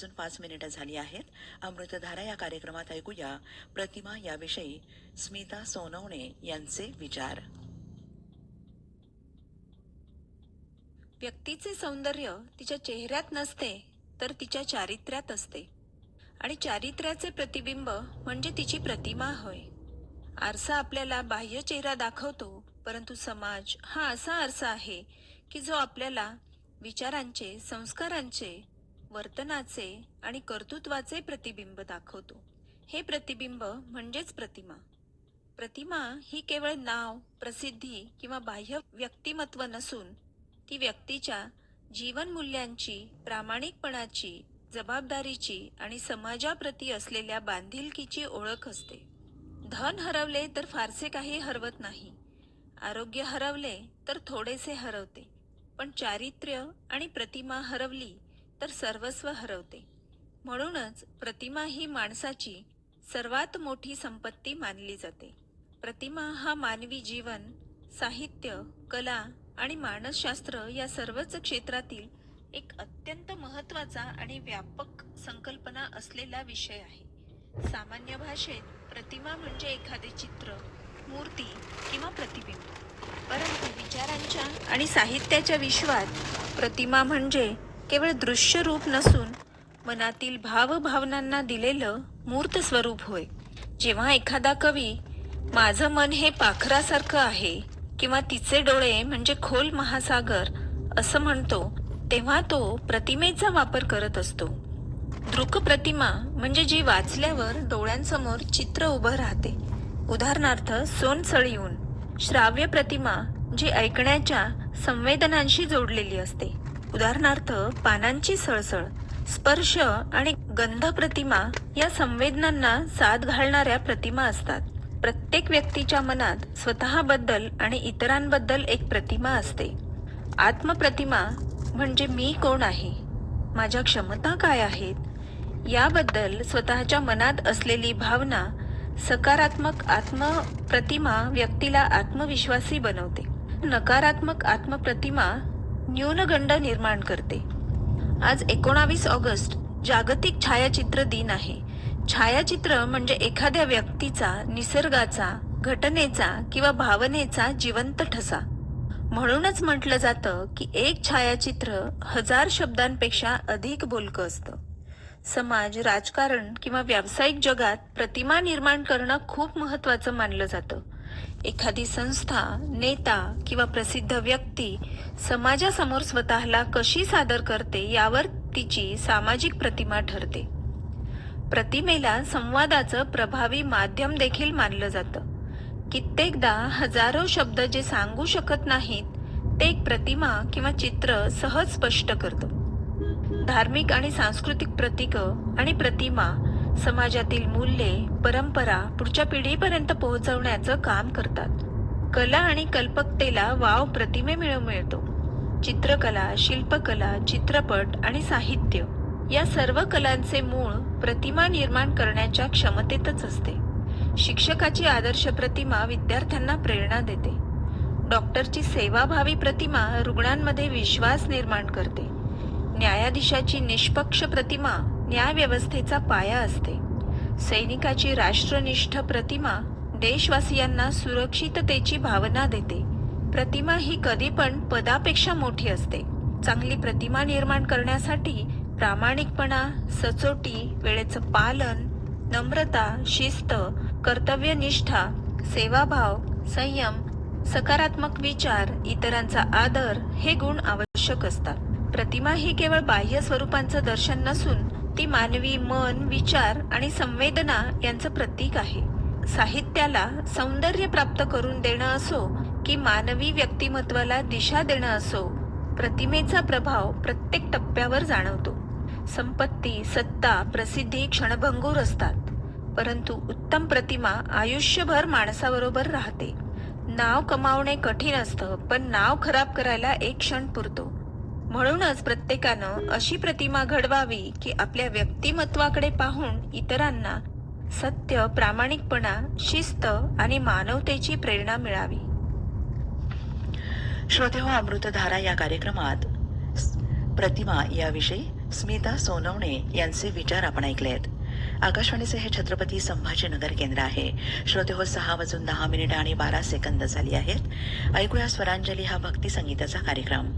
11:05 झाली आहेत. अमृतधारा या कार्यक्रमात ऐकूया प्रतिमा याविषयी स्मिता सोनवणे यांचे विचार. व्यक्तीचे सौंदर्य तिच्या चेहऱ्यात नसते तर तिच्या चारित्र्यात असते आणि चारित्र्याचे प्रतिबिंब म्हणजे तिची प्रतिमा होय. आरसा आपल्याला बाह्य चेहरा दाखवतो, परंतु समाज हा असा आरसा आहे की जो आपल्याला विचारांचे, संस्कारांचे, वर्तनाचे आणि कर्तृत्वाचे प्रतिबिंब दाखवतो. हे प्रतिबिंब म्हणजेच प्रतिमा. प्रतिमा ही केवळ नाव, प्रसिद्धी किंवा बाह्य व्यक्तिमत्व नसून ती व्यक्तीच्या जीवनमूल्यांची, प्रामाणिकपणाची, जबाबदारीची आणि समाजाप्रती असलेल्या बांधिलकीची ओळख असते. धन हरवले तर फारसे काही हरवत नाही, आरोग्य हरवले तर थोडेसे हरवते, पण चारित्र्य आणि प्रतिमा हरवली तर सर्वस्व हरवते. म्हणूनच प्रतिमा ही माणसाची सर्वात मोठी संपत्ती मानली जाते. प्रतिमा हा मानवी जीवन, साहित्य, कला आणि मानसशास्त्र या सर्वच क्षेत्रातील एक अत्यंत महत्त्वाचा आणि व्यापक संकल्पना असलेला विषय आहे. सामान्य भाषेत प्रतिमा म्हणजे एखादे चित्र, मूर्ती किंवा प्रतिबिंब. परंतु विचारांच्या आणि साहित्याच्या विश्वात प्रतिमा म्हणजे केवळ दृश्य रूप नसून मनातील भावभावनांना दिलेलं मूर्त स्वरूप होय. जेव्हा एखादा कवी माझं मन हे पाखरासारखं आहे किंवा तिचे डोळे म्हणजे खोल महासागर असं म्हणतो, तेव्हा तो प्रतिमेचा वापर करत असतो. दृक प्रतिमा म्हणजे जी वाचल्यावर डोळ्यांसमोर चित्र उभं राहते, उदाहरणार्थ सोनसळीऊन. श्राव्य प्रतिमा जी ऐकण्याच्या संवेदनांशी जोडलेली असते, उदाहरणार्थ पानांची सळसळ. स्पर्श आणि गंध प्रतिमा या संवेदनांना साद घालणाऱ्या प्रतिमा असतात. प्रत्येक व्यक्तीच्या मनात स्वतःबद्दल आणि इतरांबद्दल एक प्रतिमा असते. आत्मप्रतिमा म्हणजे मी कोण आहे, माझ्या क्षमता काय आहेत, याबद्दल स्वतःच्या मनात असलेली भावना. सकारात्मक आत्मप्रतिमा व्यक्तीला आत्मविश्वासी बनवते. नकारात्मक आत्मप्रतिमा न्यूनगंड निर्माण करते. आज 19 ऑगस्ट जागतिक छायाचित्र दिन आहे. छायाचित्र म्हणजे एखाद्या व्यक्तीचा, निसर्गाचा, घटनेचा किंवा भावनेचा जिवंत ठसा. म्हणूनच म्हटलं जातं की एक छायाचित्र 1000 शब्दांपेक्षा अधिक बोलकं असतं. समाज, राजकारण किंवा व्यावसायिक जगात प्रतिमा निर्माण करणं खूप महत्त्वाचं मानलं जातं. एखादी संस्था, नेता किंवा प्रसिद्ध व्यक्ती समाजासमोर स्वतःला कशी सादर करते यावर तिची सामाजिक प्रतिमा ठरते. प्रतिमेला संवादाचं प्रभावी माध्यम देखील मानलं जातं. कित्येकदा हजारो शब्द जे सांगू शकत नाहीत ते एक प्रतिमा किंवा चित्र सहज स्पष्ट करतं. धार्मिक आणि सांस्कृतिक प्रतीकं आणि प्रतिमा समाजातील मूल्ये, परंपरा पुढच्या पिढीपर्यंत पोहोचवण्याचं काम करतात. कला आणि कल्पकतेला वाव प्रतिमेमुळे मिळतो. चित्रकला, शिल्पकला, चित्रपट आणि साहित्य या सर्व कलांचे मूळ प्रतिमा निर्माण करण्याच्या क्षमतेतच असते. शिक्षकाची आदर्श प्रतिमा विद्यार्थ्यांना प्रेरणा देते. डॉक्टरची सेवाभावी प्रतिमा रुग्णांमध्ये विश्वास निर्माण करते. न्यायाधीशाची निष्पक्ष प्रतिमा न्यायव्यवस्थेचा पाया असते. सैनिकाची राष्ट्रनिष्ठ प्रतिमा देशवासियांना सुरक्षिततेची भावना देते. प्रतिमा ही कधी पण पदापेक्षा मोठी असते. चांगली प्रतिमा निर्माण करण्यासाठी प्रामाणिकपणा, सचोटी, वेळेचं पालन, नम्रता, शिस्त, कर्तव्यनिष्ठा, सेवाभाव, संयम, सकारात्मक विचार, इतरांचा आदर हे गुण आवश्यक असतात. प्रतिमा ही केवळ बाह्य स्वरूपांचं दर्शन नसून ती मानवी मन, विचार आणि संवेदना यांचं प्रतीक आहे. साहित्याला सौंदर्य प्राप्त करून देणं असो की मानवी व्यक्तिमत्वाला दिशा देणं असो, प्रतिमेचा प्रभाव प्रत्येक टप्प्यावर जाणवतो. संपत्ती, सत्ता, प्रसिद्धी क्षणभंगूर असतात, परंतु उत्तम प्रतिमा आयुष्यभर माणसाबरोबर राहते. नाव कमावणे कठीण असतं, पण नाव खराब करायला एक क्षण पुरतो. म्हणूनच प्रत्येकानं अशी प्रतिमा घडवावी की आपल्या व्यक्तिमत्वाकडे पाहून इतरांना सत्य, प्रामाणिकपणा, शिस्त आणि मानवतेची प्रेरणा मिळावी. श्रोतेहो, अमृतधारा या कार्यक्रमात प्रतिमा याविषयी स्मिता सोनवणे यांचे विचार आपण ऐकलेत. आकाशवाणीचे हे छत्रपती संभाजीनगर केंद्र आहे. श्रोते हो, 6:10 आणि 12 सेकंद झाली आहेत. ऐकूया स्वरांजली हा भक्ती संगीताचा कार्यक्रम.